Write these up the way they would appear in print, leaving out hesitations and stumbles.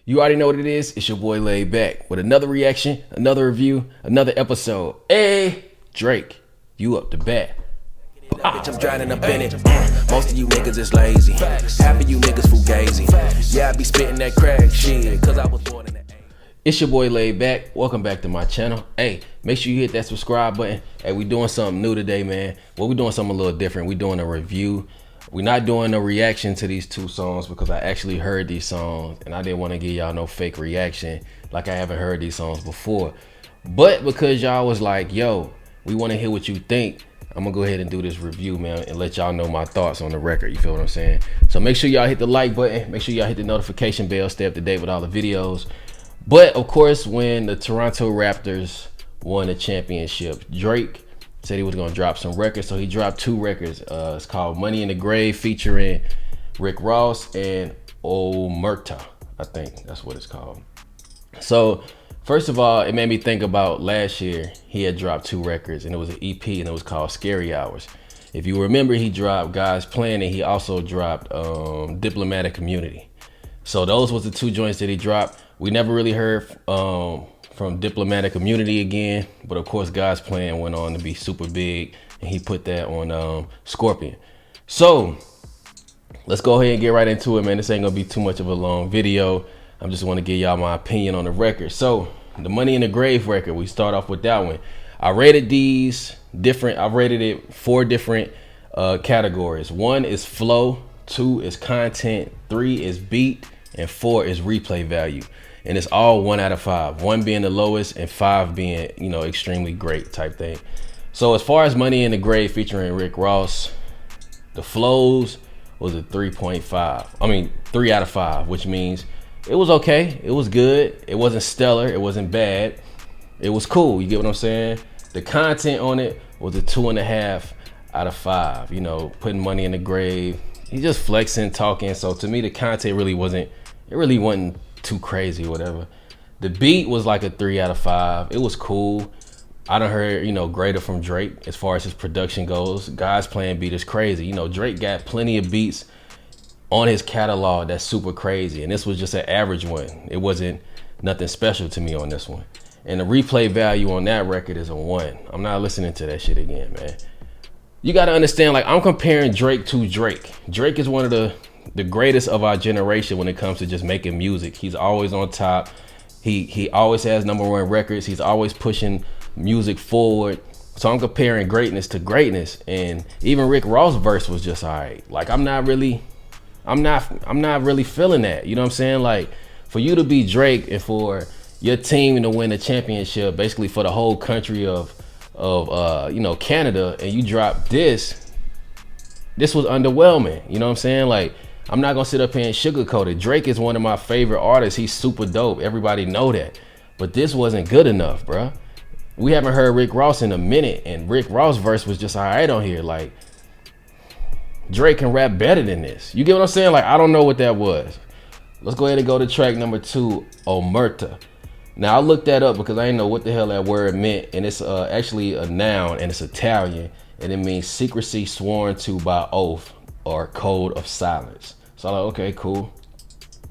You already know what it is. It's your boy Laid Back with another reaction, another review, another episode. Hey, Drake, you up to bat. Bitch, I'm drowning up in it. Most of you niggas is lazy. Half of you niggas fugazi. Yeah, I be spitting that crack shit, cause I was born in the 80s. It's your boy Laid Back. Welcome back to my channel. Hey, make sure you hit that subscribe button. Hey, we doing something new today, man. Well, we doing something a little different. We doing a review. We're not doing a reaction to these two songs because I actually heard these songs and I didn't want to give y'all no fake reaction like I haven't heard these songs before. But because y'all was like, yo, we want to hear what you think, I'm gonna go ahead and do this review, man, and let y'all know my thoughts on the record. You feel what I'm saying? So make sure y'all hit the like button. Make sure y'all hit the notification bell. Stay up to date with all the videos. But of course, when the Toronto Raptors won the championship, Drake said he was gonna drop some records. So he dropped two records. It's called Money in the Grave featuring Rick Ross and Omerta. I think that's what it's called. So first of all, it made me think about last year. He had dropped two records and it was an EP and it was called Scary Hours. If you remember, he dropped God's Plan and he also dropped Diplomatic Community. So those was the two joints that he dropped. We never really heard from Diplomatic Community again, but of course God's Plan went on to be super big and he put that on Scorpion. So let's go ahead and get right into it, man. This ain't gonna be too much of a long video. I just want to give y'all my opinion on the record. So the Money in the Grave record, we start off with that one. I rated these different. I rated it 4 different categories. 1 is flow, 2 is content, 3 is beat, and 4 is replay value. And it's all 1 out of 5. 1 being the lowest and 5 being, you know, extremely great type thing. So as far as Money in the Grave featuring Rick Ross, the flows was a 3.5. I mean 3 out of 5, which means it was okay. It was good. It wasn't stellar. It wasn't bad. It was cool. You get what I'm saying? The content on it was a 2.5 out of 5. You know, putting Money in the Grave. He just flexing, talking. So to me, the content really wasn't. It really wasn't too crazy or whatever. The beat was like a 3 out of 5. It was cool. I done heard, you know, greater from Drake as far as his production goes. God's Plan beat is crazy. You know, Drake got plenty of beats on his catalog that's super crazy, and this was just an average one. It wasn't nothing special to me on this one. And the replay value on that record is a 1. I'm not listening to that shit again, man. You got to understand, like, I'm comparing Drake to Drake. Drake is one of the greatest of our generation when it comes to just making music. He's always on top. He always has #1 records. He's always pushing music forward. So I'm comparing greatness to greatness. And even Rick Ross' verse was just all right. Like, I'm not really feeling that. You know what I'm saying? Like, for you to be Drake and for your team to win the championship, basically for the whole country of you know, Canada, and you drop this was underwhelming. You know what I'm saying? Like, I'm not gonna sit up here and sugarcoat it. Drake is one of my favorite artists. He's super dope. Everybody know that. But this wasn't good enough, bruh. We haven't heard Rick Ross in a minute, and Rick Ross' verse was just all right on here. Like, Drake can rap better than this. You get what I'm saying? Like, I don't know what that was. Let's go ahead and go to track number 2, Omerta. Now, I looked that up because I didn't know what the hell that word meant, and it's actually a noun, and it's Italian, and it means secrecy sworn to by oath or code of silence. So I'm like, okay, cool.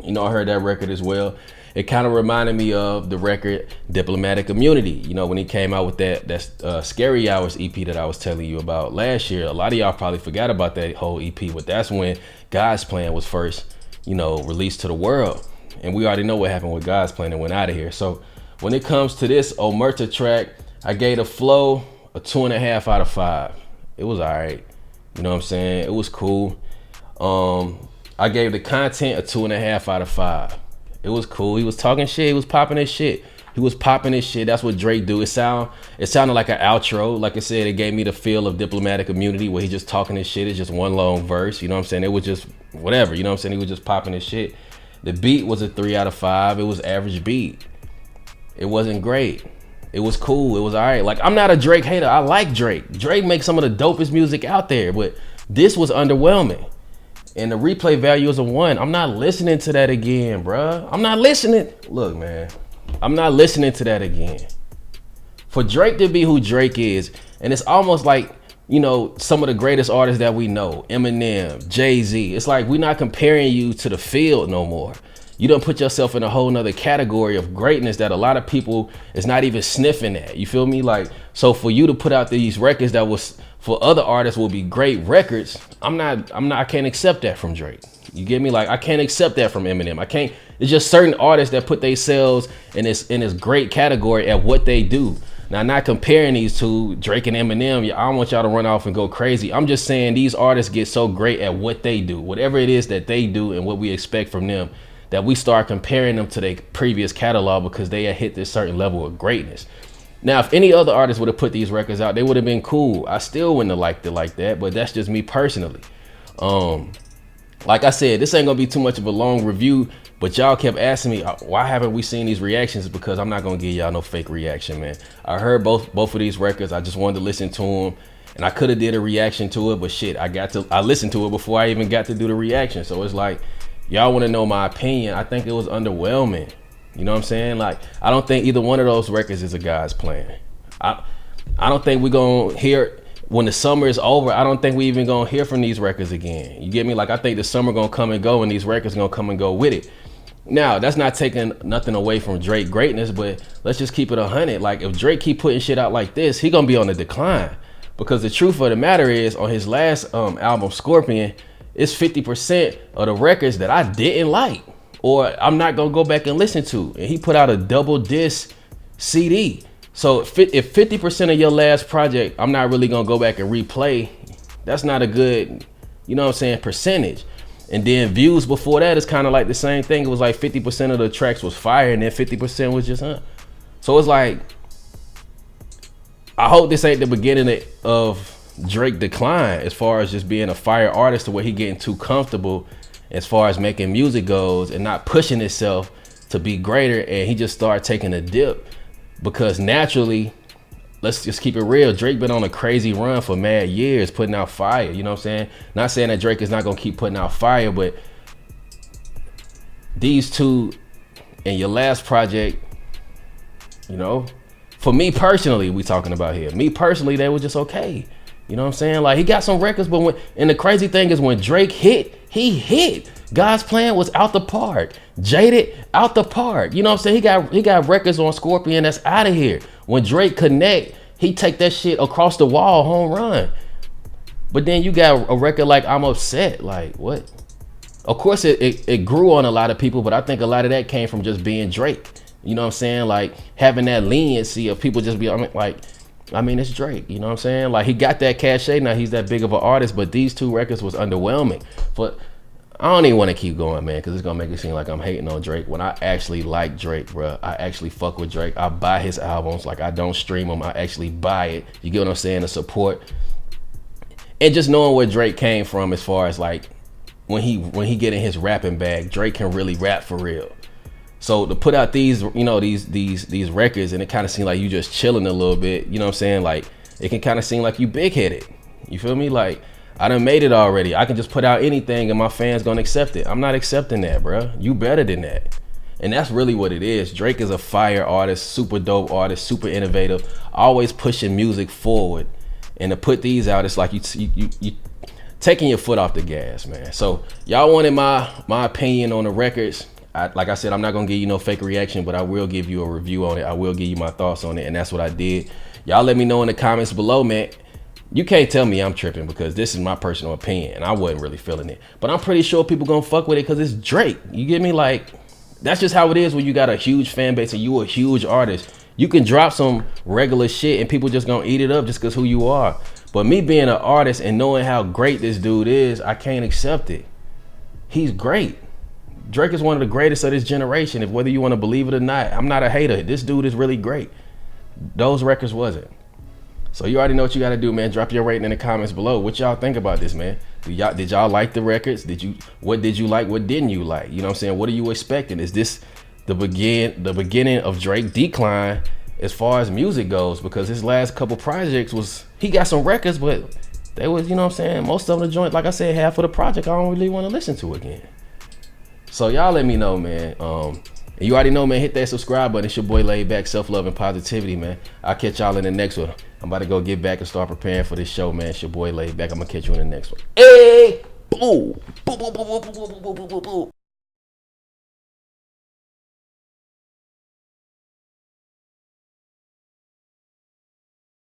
You know, I heard that record as well. It kind of reminded me of the record Diplomatic Community. You know, when he came out with that Scary Hours EP that I was telling you about last year. A lot of y'all probably forgot about that whole EP, but that's when God's Plan was first, you know, released to the world. And we already know what happened with God's Plan and went out of here. So when it comes to this Omerta track, I gave the flow a 2.5 out of 5. It was all right. You know what I'm saying? It was cool. I gave the content a 2.5 out of 5. It was cool. He was talking shit. He was popping his shit. He was popping his shit. That's what Drake do. It sounded like an outro. Like I said, it gave me the feel of Diplomatic Community where he just talking his shit. It's just one long verse. You know what I'm saying? It was just whatever. You know what I'm saying? He was just popping his shit. The beat was a 3 out of 5. It was average beat. It wasn't great. It was cool. It was all right. Like, I'm not a Drake hater. I like Drake. Drake makes some of the dopest music out there, but this was underwhelming. And the replay value is a 1. I'm not listening to that again, bruh. I'm not listening. Look, man, I'm not listening to that again. For Drake to be who Drake is, and it's almost like, you know, some of the greatest artists that we know, Eminem, Jay-Z. It's like we're not comparing you to the field no more. You done put yourself in a whole nother category of greatness that a lot of people is not even sniffing at. You feel me? Like, so for you to put out these records that was for other artists will be great records, I can't accept that from Drake. You get me? Like, I can't accept that from Eminem. I can't. It's just certain artists that put themselves in this great category at what they do. Now, not comparing these two, Drake and Eminem, I don't want y'all to run off and go crazy. I'm just saying these artists get so great at what they do, whatever it is that they do and what we expect from them, that we start comparing them to their previous catalog because they had hit this certain level of greatness. Now, if any other artist would have put these records out, they would have been cool. I still wouldn't have liked it like that, but that's just me personally. Like I said, this ain't gonna be too much of a long review, but y'all kept asking me, why haven't we seen these reactions? Because I'm not gonna give y'all no fake reaction, man. I heard both of these records. I just wanted to listen to them, and I could have did a reaction to it, but shit, I listened to it before I even got to do the reaction. So it's like, y'all want to know my opinion. I think it was underwhelming. You know what I'm saying? Like, I don't think either one of those records is a God's plan. I don't think we're gonna hear, when the summer is over, I don't think we even gonna hear from these records again. You get me? Like, I think the summer gonna come and go, and these records gonna come and go with it. Now, that's not taking nothing away from Drake greatness, but let's just keep it 100. Like, if Drake keep putting shit out like this, he gonna be on the decline. Because the truth of the matter is, on his last album, Scorpion, it's 50% of the records that I didn't like, or I'm not gonna go back and listen to. And he put out a double disc CD. So if 50% of your last project, I'm not really gonna go back and replay, that's not a good, you know what I'm saying, percentage. And then views before that is kind of like the same thing. It was like 50% of the tracks was fire, and then 50% was just, So it's like, I hope this ain't the beginning of Drake decline as far as just being a fire artist, to where he getting too comfortable as far as making music goes and not pushing himself to be greater, and he just start taking a dip. Because naturally, let's just keep it real, Drake been on a crazy run for mad years putting out fire, you know what I'm saying? Not saying that Drake is not gonna keep putting out fire, but these two in your last project, you know, for me personally, we talking about here, me personally, they were just okay. You know what I'm saying? Like, he got some records, but and the crazy thing is, when Drake hit, he hit. God's Plan was out the park. Jaded, out the park. You know what I'm saying? He got records on Scorpion that's out of here. When Drake connect, he take that shit across the wall, home run. But then you got a record like I'm Upset. Like, what? Of course, it grew on a lot of people, but I think a lot of that came from just being Drake. You know what I'm saying? Like, having that leniency of people just be like, I mean, it's Drake, you know what I'm saying? Like, he got that cachet, now he's that big of an artist, but these two records was underwhelming. But I don't even want to keep going, man, because it's going to make it seem like I'm hating on Drake, when I actually like Drake, bro. I actually fuck with Drake. I buy his albums. Like, I don't stream them. I actually buy it. You get what I'm saying? The support. And just knowing where Drake came from, as far as, like, when he get in his rapping bag, Drake can really rap for real. So to put out these, you know, these records, and it kind of seems like you just chilling a little bit, you know what I'm saying? Like, it can kind of seem like you big-headed. You feel me? Like, I done made it already. I can just put out anything and my fans gonna accept it. I'm not accepting that, bro. You better than that. And that's really what it is. Drake is a fire artist, super dope artist, super innovative, always pushing music forward. And to put these out, it's like you taking your foot off the gas, man. So y'all wanted my opinion on the records. Like I said, I'm not gonna give you no fake reaction, but I will give you a review on it. I will give you my thoughts on it, and that's what I did. Y'all let me know in the comments below, man. You can't tell me I'm tripping, because this is my personal opinion, and I wasn't really feeling it. But I'm pretty sure people gonna fuck with it because it's Drake. You get me? Like, that's just how it is when you got a huge fan base and you a huge artist. You can drop some regular shit and people just gonna eat it up just because who you are. But me being an artist and knowing how great this dude is, I can't accept it. He's great. Drake is one of the greatest of this generation, if whether you want to believe it or not. I'm not a hater. This dude is really great. Those records wasn't. So you already know what you got to do, man. Drop your rating in the comments below. What y'all think about this, man? Did y'all like the records? What did you like? What didn't you like? You know what I'm saying? What are you expecting? Is this the beginning of Drake decline as far as music goes? Because his last couple projects he got some records, but they was, you know what I'm saying, most of the joint, like I said, half of the project I don't really want to listen to again. So y'all let me know, man. And you already know, man, hit that subscribe button. It's your boy Laid Back, self-love and positivity, man. I'll catch y'all in the next one. I'm about to go get back and start preparing for this show, man. It's your boy Laid Back. I'm gonna catch you in the next one. Hey, boom, boom, boom, boom, boom, boom, boom, boom, boom, boom.